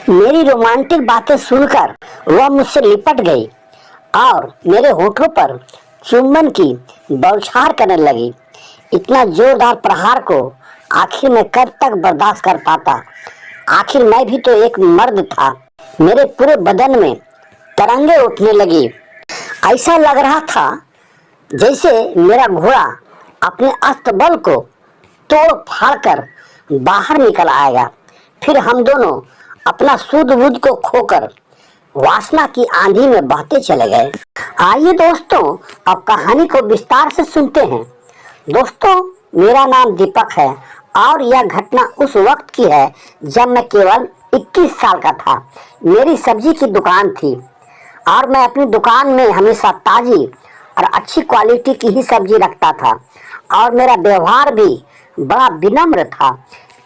मेरी रोमांटिक बातें सुनकर वह मुझसे लिपट गई और मेरे होठों पर चुम्बन की बौछार करने लगी। इतना जोरदार प्रहार को आखिर मैं कब तक बर्दाश्त कर पाता। आखिर मैं भी तो एक मर्द था। मेरे पूरे बदन में तरंगे उठने लगी। ऐसा लग रहा था जैसे मेरा घोड़ा अपने अस्तबल को तोड़ फाड़ कर बाहर निकल आएगा। फिर हम दोनों अपना सूझ बूझ को खोकर वासना की आंधी में बहते चले गए। आइए दोस्तों, अब कहानी को विस्तार से सुनते हैं। दोस्तों, मेरा नाम दीपक है और यह घटना उस वक्त की है जब मैं केवल 21 साल का था। मेरी सब्जी की दुकान थी और मैं अपनी दुकान में हमेशा ताजी और अच्छी क्वालिटी की ही सब्जी रखता था और मेरा व्यवहार भी बड़ा विनम्र था,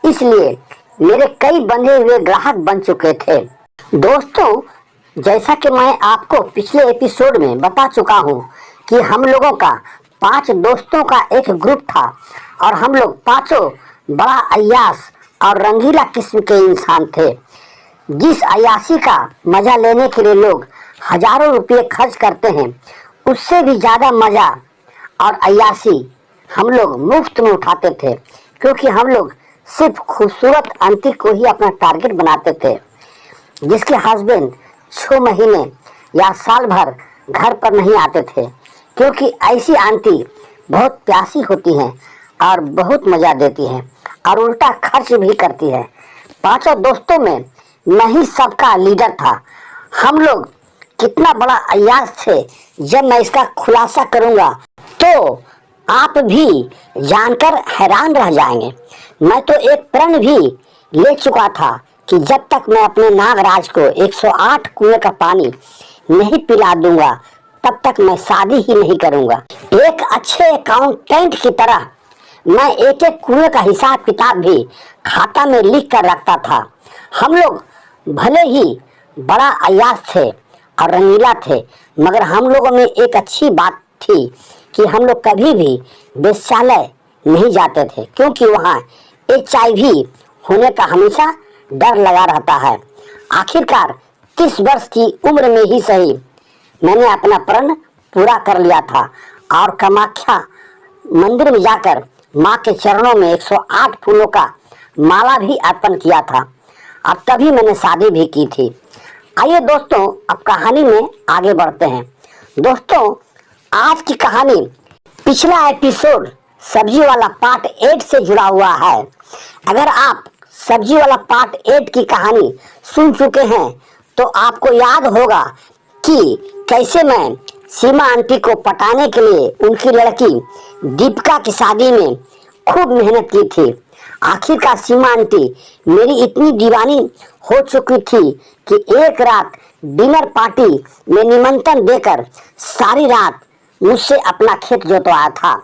इसलिए मेरे कई बंधे हुए ग्राहक बन चुके थे। दोस्तों, जैसा कि मैं आपको पिछले एपिसोड में बता चुका हूँ कि हम लोगों का 5 दोस्तों का एक ग्रुप था और हम लोग पांचों बड़ा अय्याश और रंगीला किस्म के इंसान थे। जिस अय्याशी का मजा लेने के लिए लोग हजारों रुपये खर्च करते हैं, उससे भी ज्यादा मजा और अय्याशी हम लोग मुफ्त में उठाते थे, क्योंकि हम लोग सिर्फ खूबसूरत आंटी को ही अपना टारगेट बनाते थे, जिसके हस्बैंड 6 महीने या साल भर घर पर नहीं आते थे, क्योंकि ऐसी आंटी बहुत प्यासी होती हैं और बहुत मजा देती हैं और उल्टा खर्च भी करती है। 5 दोस्तों में मैं ही सबका लीडर था। हम लोग कितना बड़ा अय्याश थे, जब मैं इसका खुलासा करूंगा तो आप भी जानकर हैरान रह जाएंगे। मैं तो एक प्रण भी ले चुका था कि जब तक मैं अपने नागराज को 108 कुएं का पानी नहीं पिला दूंगा, तब तक मैं शादी ही नहीं करूंगा। एक अच्छे अकाउंटेंट की तरह मैं एक एक कुएं का हिसाब किताब भी खाता में लिख कर रखता था। हम लोग भले ही बड़ा अय्याश थे और रंगीला थे, मगर हम लोगों में एक अच्छी बात थी कि हम लोग कभी भी वेश्यालय नहीं जाते थे, क्योंकि वहाँ HIV होने का हमेशा डर लगा रहता है। आखिरकार 30 वर्ष की उम्र में ही सही मैंने अपना प्रण पूरा कर लिया था और कामाख्या मंदिर में जाकर माँ के चरणों में 108 फूलों का माला भी अर्पण किया था और तभी मैंने शादी भी की थी। आइए दोस्तों, अब कहानी में आगे बढ़ते हैं। दोस्तों, आज की कहानी पिछला एपिसोड सब्जी वाला पार्ट 8 से जुड़ा हुआ है। अगर आप सब्जी वाला पार्ट 8 की कहानी सुन चुके हैं तो आपको याद होगा कि कैसे मैं सीमा आंटी को पटाने के लिए उनकी लड़की दीपिका की शादी में खूब मेहनत की थी। आखिरकार सीमा आंटी मेरी इतनी दीवानी हो चुकी थी कि एक रात डिनर पार्टी में निमंत्रण देकर सारी रात मुझसे अपना खेत जोतवाया था।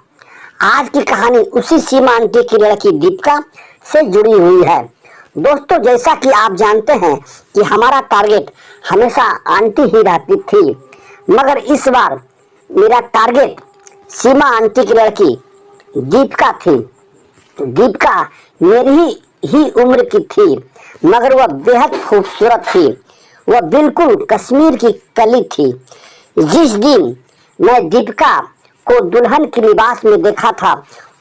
आज की कहानी उसी सीमा आंटी की लड़की दीपिका से जुड़ी हुई है। दोस्तों, जैसा कि आप जानते हैं कि हमारा टारगेट हमेशा आंटी ही रहती थी, मगर इस बार मेरा टारगेट सीमा आंटी की लड़की दीपिका थी। दीपिका मेरी ही उम्र की थी, मगर वह बेहद खूबसूरत थी। वह बिल्कुल कश्मीर की कली थी। जिस दिन मैं दीपिका को दुल्हन के लिबास में देखा था,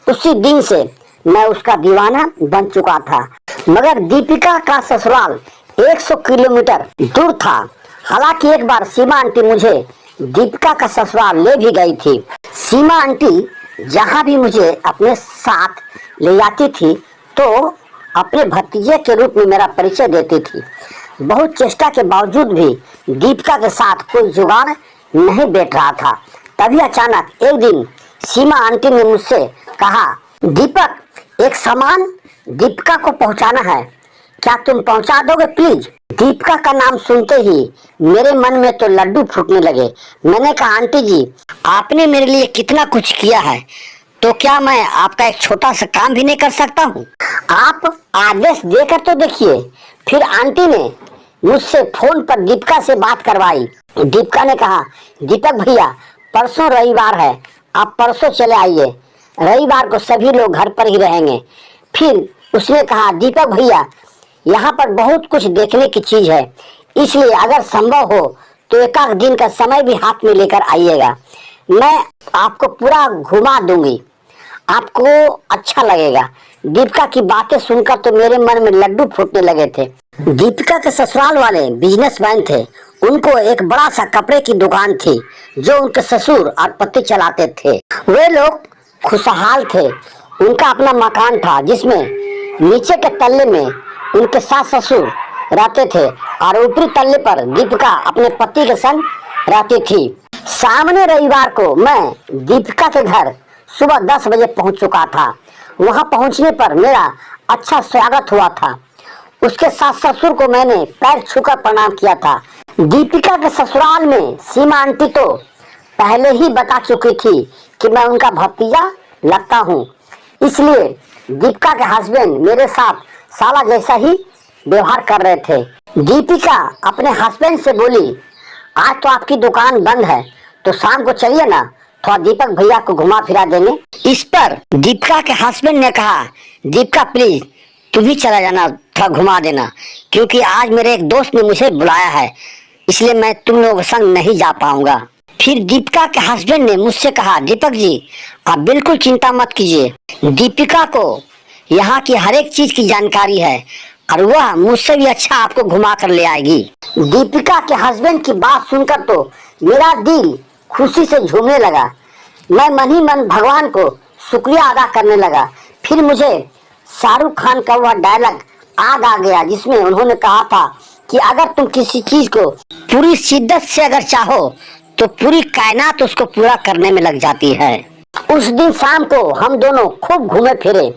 उसी दिन से मैं उसका दीवाना बन चुका था। मगर दीपिका का ससुराल 100 किलोमीटर दूर था। हालांकि एक बार सीमा आंटी मुझे दीपिका का ससुराल ले भी गई थी। सीमा आंटी जहां भी मुझे अपने साथ ले जाती थी तो अपने भतीजे के रूप में मेरा परिचय देती थी। बहुत चेष्टा के बावजूद भी दीपिका के साथ कोई जुगाड़ नहीं बैठ रहा था। तभी अचानक एक दिन सीमा आंटी ने मुझसे कहा, दीपक, एक सामान दीपिका को पहुंचाना है, क्या तुम पहुंचा दोगे प्लीज? दीपिका का नाम सुनते ही मेरे मन में तो लड्डू फूटने लगे। मैंने कहा, आंटी जी, आपने मेरे लिए कितना कुछ किया है, तो क्या मैं आपका एक छोटा सा काम भी नहीं कर सकता हूँ? आप आदेश देकर तो देखिए। फिर आंटी ने मुझसे फोन पर दीपिका से बात करवाई। दीपिका ने कहा, दीपक भैया, परसों रविवार है, आप परसों चले आइए। रविवार को सभी लोग घर पर ही रहेंगे। फिर उसने कहा, दीपक भैया, यहाँ पर बहुत कुछ देखने की चीज है, इसलिए अगर संभव हो तो एक आध दिन का समय भी हाथ में लेकर आइएगा। मैं आपको पूरा घुमा दूंगी, आपको अच्छा लगेगा। दीपिका की बातें सुनकर तो मेरे मन में लड्डू फूटने लगे थे। दीपिका के ससुराल वाले बिजनेसमैन थे। उनको एक बड़ा सा कपड़े की दुकान थी जो उनके ससुर और पति चलाते थे। वे लोग खुशहाल थे। उनका अपना मकान था जिसमें नीचे के तल्ले में उनके सास ससुर रहते थे और ऊपरी तल्ले पर दीपिका अपने पति के संग रहती थी। सामने रविवार को मैं दीपिका के घर सुबह 10 बजे पहुंच चुका था। वहां पहुंचने पर मेरा अच्छा स्वागत हुआ था। उसके सास ससुर को मैंने पैर छूकर प्रणाम किया था। दीपिका के ससुराल में सीमा आंटी तो पहले ही बता चुकी थी कि मैं उनका भतीजा लगता हूँ, इसलिए दीपिका के हस्बैंड मेरे साथ साला जैसा ही व्यवहार कर रहे थे। दीपिका अपने हस्बैंड से बोली, आज तो आपकी दुकान बंद है तो शाम को चलिए ना, थोड़ा दीपक भैया को घुमा फिरा देंगे। इस पर दीपिका के हस्बैंड ने कहा, दीपिका प्लीज तू भी चला जाना, थोड़ा घुमा देना, क्योंकि आज मेरे एक दोस्त ने मुझे बुलाया है, इसलिए मैं तुम लोगों के संग नहीं जा पाऊंगा। फिर दीपिका के हस्बैंड ने मुझसे कहा, दीपक जी आप बिल्कुल चिंता मत कीजिए, दीपिका को यहाँ की हर एक चीज की जानकारी है और वह मुझसे भी अच्छा आपको घुमा कर ले आएगी। दीपिका के हस्बैंड की बात सुनकर तो मेरा दिल खुशी से झूमने लगा। मैं मन ही मन भगवान को शुक्रिया अदा करने लगा। फिर मुझे शाहरुख खान का वह डायलॉग याद आ गया जिसमें उन्होंने कहा था कि अगर तुम किसी चीज को पूरी शिद्दत से अगर चाहो तो पूरी कायनात उसको पूरा करने में लग जाती है। उस दिन शाम को हम दोनों खूब घूमे फिरे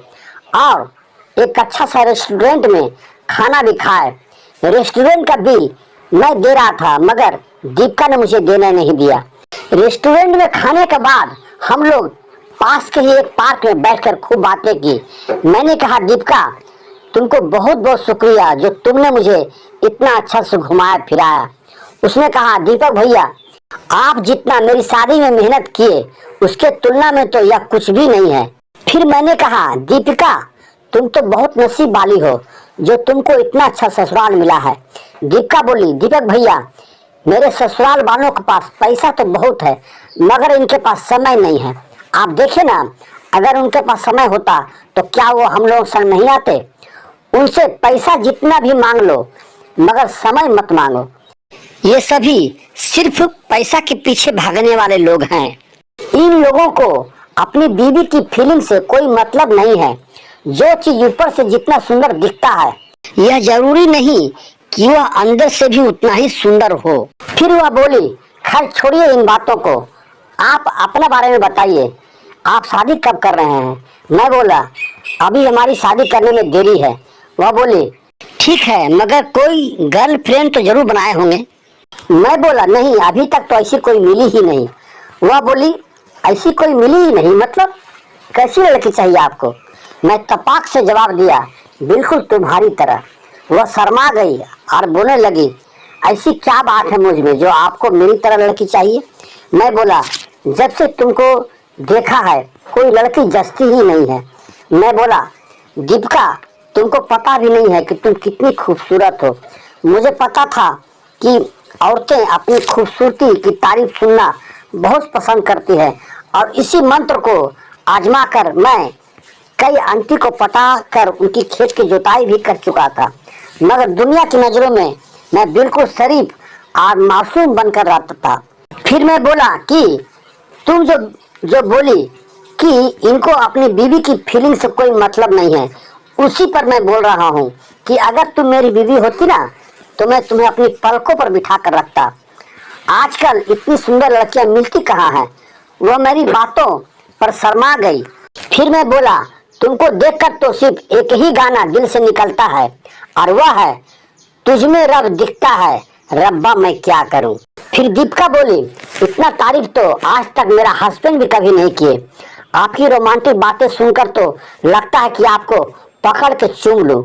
और एक अच्छा सा रेस्टोरेंट में खाना भी खाए। रेस्टोरेंट का बिल मैं दे रहा था मगर दीपिका ने मुझे देने नहीं दिया। रेस्टोरेंट में खाने के बाद हम लोग पास के ही एक पार्क में बैठकर खूब बातें की। मैंने कहा, दीपिका तुमको बहुत बहुत शुक्रिया जो तुमने मुझे इतना अच्छा से घुमाया फिराया। उसने कहा, दीपक भैया आप जितना मेरी शादी में मेहनत किए उसके तुलना में तो यह कुछ भी नहीं है। फिर मैंने कहा, दीपिका तुम तो बहुत नसीब वाली हो जो तुमको इतना अच्छा ससुराल मिला है। दीपिका बोली, दीपक भैया मेरे ससुराल वालों के पास पैसा तो बहुत है मगर इनके पास समय नहीं है। आप देखिए ना, अगर उनके पास समय होता तो क्या वो हम लोग संग नहीं आते। उनसे पैसा जितना भी मांग लो मगर समय मत मांगो। ये सभी सिर्फ पैसा के पीछे भागने वाले लोग हैं। इन लोगों को अपनी बीवी की फीलिंग से कोई मतलब नहीं है। जो चीज ऊपर से जितना सुंदर दिखता है यह जरूरी नहीं कि वह अंदर से भी उतना ही सुंदर हो। फिर वह बोली, खैर छोड़िए इन बातों को, आप अपने बारे में बताइए, आप शादी कब कर रहे हैं। मैं बोला, अभी हमारी शादी करने में देरी है। वह बोली, ठीक है मगर कोई गर्लफ्रेंड तो जरूर बनाए होंगे। मैं बोला, नहीं अभी तक तो ऐसी कोई मिली ही नहीं। वह बोली, ऐसी कोई मिली ही नहीं मतलब कैसी लड़की चाहिए आपको। मैं तपाक से जवाब दिया, बिल्कुल तुम्हारी तरह। वह शर्मा गई और बोलने लगी, ऐसी क्या बात है मुझ में जो आपको मेरी तरह लड़की चाहिए। मैं बोला, जब से तुमको देखा है कोई लड़की जचती ही नहीं है। मैं बोला, दीपिका तुमको पता भी नहीं है कि तुम कितनी खूबसूरत हो। मुझे पता था कि औरतें अपनी खूबसूरती की तारीफ सुनना बहुत पसंद करती है और इसी मंत्र को आजमा कर मैं कई आंटी को पटा कर उनकी खेत की जुताई भी कर चुका था मगर दुनिया की नजरों में मैं बिल्कुल शरीफ और मासूम बनकर रहता था। फिर मैं बोला कि तुम जो बोली कि इनको अपनी बीवी की फीलिंग से कोई मतलब नहीं है, उसी पर मैं बोल रहा हूँ कि अगर तुम मेरी बीवी होती ना तो मैं तुम्हें अपनी पलकों पर बिठा कर रखता। आजकल इतनी सुंदर लड़कियां मिलती कहाँ हैं। वह मेरी बातों पर शर्मा गई। फिर मैं बोला, तुमको देखकर तो सिर्फ एक ही गाना दिल से निकलता है और वह है, तुझमें रब दिखता है रब्बा मैं क्या करूं। फिर दीपिका बोली, इतना तारीफ तो आज तक मेरा हस्बैंड भी कभी नहीं किए। आपकी रोमांटिक बातें सुनकर तो लगता है कि आपको पकड़ के चूम लूं,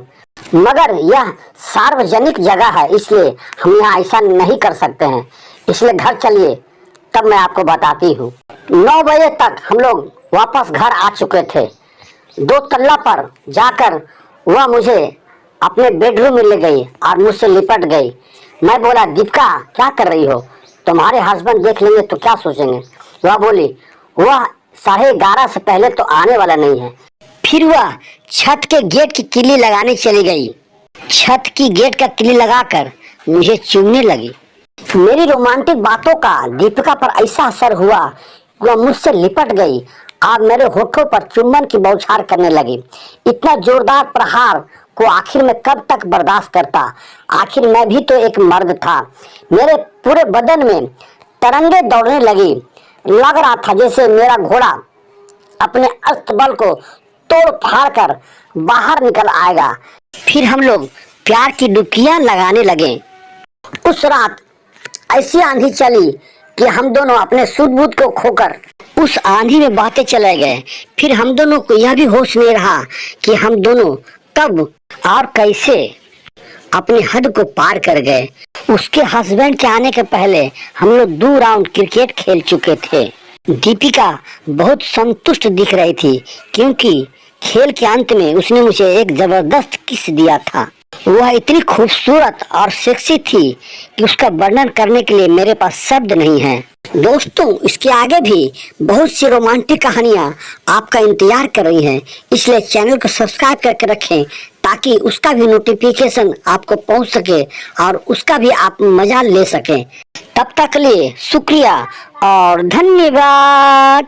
मगर यह सार्वजनिक जगह है इसलिए हम यहाँ ऐसा नहीं कर सकते हैं, इसलिए घर चलिए तब मैं आपको बताती हूँ। 9 बजे तक हम लोग वापस घर आ चुके थे। 2 तल्ला पर जाकर वह मुझे अपने बेडरूम में ले गई और मुझसे लिपट गई। मैं बोला, दीपिका क्या कर रही हो, तुम्हारे हस्बैंड देख लेंगे तो क्या सोचेंगे। वह बोली, वह 11:30 से पहले तो आने वाला नहीं है। फिर वह छत के गेट की किल्ली लगाने चली गई। छत की गेट का किल्ली लगाकर मुझे चूमने लगी। मेरी रोमांटिक बातों का दीपिका पर ऐसा असर हुआ, वह मुझसे लिपट गई और मेरे होठों पर चुम्बन की बौछार करने लगी। इतना जोरदार प्रहार को आखिर में कब तक बर्दाश्त करता। आखिर मैं भी तो एक मर्द था। मेरे पूरे बदन में तरंगे दौड़ने लगी। लग रहा था जैसे मेरा घोड़ा अपने अस्तबल को तोड़ फाड़ कर बाहर निकल आएगा। फिर हम लोग प्यार की डुबकियां लगाने लगे। उस रात ऐसी आंधी चली कि हम दोनों अपने सुध-बुध को खोकर उस आंधी में बहते चले गए। फिर हम दोनों को यह भी होश नहीं रहा कि हम दोनों कब और कैसे अपनी हद को पार कर गए। उसके हस्बैंड के आने के पहले हम लोग 2 राउंड क्रिकेट खेल चुके थे। दीपिका बहुत संतुष्ट दिख रही थी क्योंकि खेल के अंत में उसने मुझे एक जबरदस्त किस दिया था। वह इतनी खूबसूरत और सेक्सी थी कि उसका वर्णन करने के लिए मेरे पास शब्द नहीं है। दोस्तों, इसके आगे भी बहुत सी रोमांटिक कहानियां आपका इंतजार कर रही हैं, इसलिए चैनल को सब्सक्राइब करके रखें ताकि उसका भी नोटिफिकेशन आपको पहुंच सके और उसका भी आप मजा ले सकें। तब तक के लिए शुक्रिया और धन्यवाद।